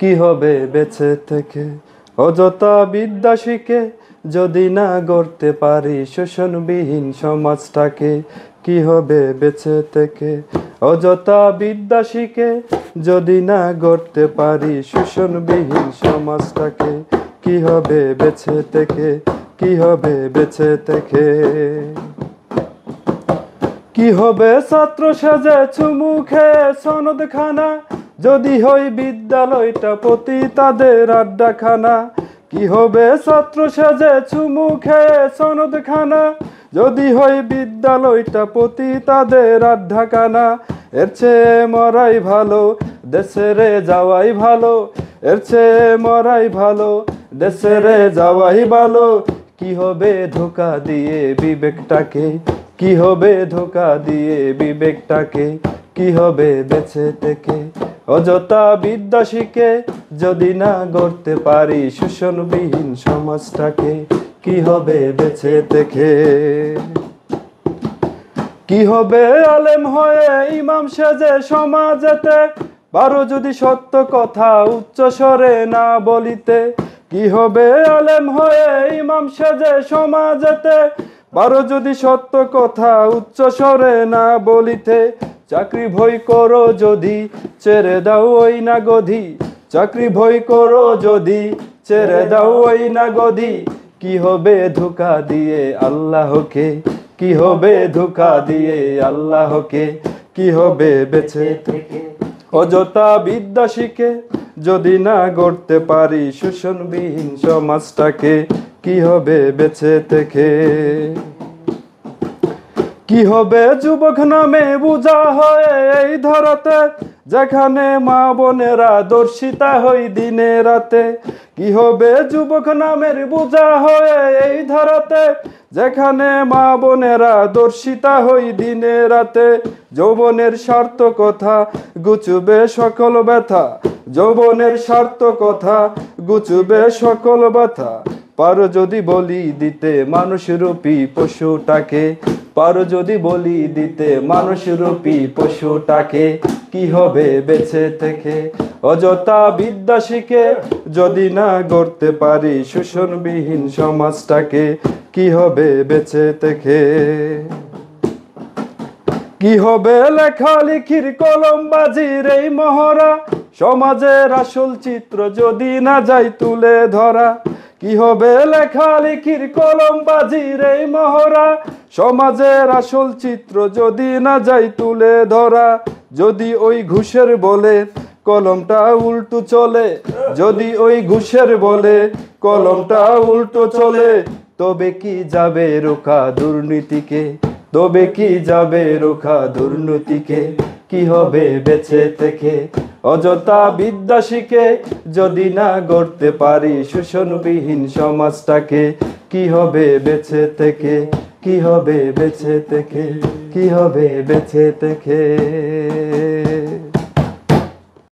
কি হবে বেঁচে থেকে? অযথা বিদ্যা শিখে যদি না গড়তে পারি শোষণবিহীন সমাজটাকে, কি হবে বেঁচে থেকে? অযথা বিদ্যা শিখে যদি না গড়তে পারি শোষণবিহীন সমাজটাকে, কি হবে বেঁচে থেকে? কি হবে বেঁচে থেকে? কি হবে ছাত্র সেজে চুমু খেয়ে সনদ খানা, যদি হই বিদ্যালয়টা পতিতাদের আড্ডাখানা। কি হবে ছাত্র সেজে চুমু খেয়ে সনদ খানা, যদি হই বিদ্যালয়টা পতিতাদের আড্ডাখানা। এর চেয়ে মরাই ভালো, দেশেরে যাওয়াই ভালো। এর চেয়ে মরাই ভালো, দেশেরে যাওয়াই ভালো। কি হবে ধোঁকা দিয়ে বিবেকটাকে? কি হবে ধোঁকা দিয়ে বিবেকটাকে? কি হবে বেঁচে থেকে? অযথা বিদ্যা শিখে যদি না গড়তে পারি শোষণবিহীন সমাজটাকে, কি হবে বেঁচে থেকে? কি হবে আলেম হয়ে ইমাম সেজে সমাজেতে, পারো যদি সত্য কথা উচ্চ স্বরে না বলিতে। কি হবে আলেম হয়ে ইমাম সেজে সমাজেতে, পারো যদি সত্য কথা উচ্চ স্বরে না বলিতে। চাকরি ভয় করো যদি ছেড়ে দাও ওই না গধি, চাকরি ভয় করো যদি ছেড়ে দাও ওই না গধি। কি হবে ধোঁকা দিয়ে আল্লাহকে? কি হবে ধোঁকা দিয়ে আল্লাহকে? কি হবে বেঁচে থেকে? অযথা বিদ্যা শিখে যদি না গড়তে পারি শোষণবিহীন সমাজটাকে, কি হবে বেঁচে থেকে? কি হবে যুবক নামে বোঝা হয়ে এই ধরাতে, যেখানে মা বোনেরা দর্শিতা হই দিনে রাতে। কি হবে যুবক নামের বোঝা হয়ে এই ধরাতে, যেখানে মা বোনেরা দর্শিতা হই দিনে রাতে। যৌবনের সার্থকতা গুচবে সকল ব্যথা, যৌবনের সার্থকতা গুচবে সকল ব্যথা। পারো যদি বলি দিতে মানুষরূপী পশুটাকে, পারো যদি বলি দিতে মানুষরূপী পশুটাকে, কি হবে বেঁচে থেকে? অযথা বিদ্যা শিখে যদি না গড়তে পারি শোষণবিহীন সমাজটাকে, কি হবে বেঁচে থেকে? কি হবে লেখালেখির কলমবাজির এই মহড়া, সমাজের আসল চিত্র যদি না যাই তুলে ধরা। কি হবে লেখালেখির কলমবাজির এই মহড়া, সমাজের আসল চিত্র যদি না যাই তুলে ধরা। যদি ওই ঘুষের বলে কলমটা উল্টো চলে, যদি ওই ঘুষের বলে কলমটা উল্টো চলে, তবে কি যাবে রোখা দুর্নীতিকে? তবে কি যাবে রোখা দুর্নীতিকে? কি হবে বেঁচে থেকে? অযথা বিদ্যা শিখে যদি না গড়তে পারি শোষণবিহীন সমাজটাকে, কি হবে বেঁচে থেকে? কি হবে বেঁচে থেকে? কি হবে বেঁচে থেকে?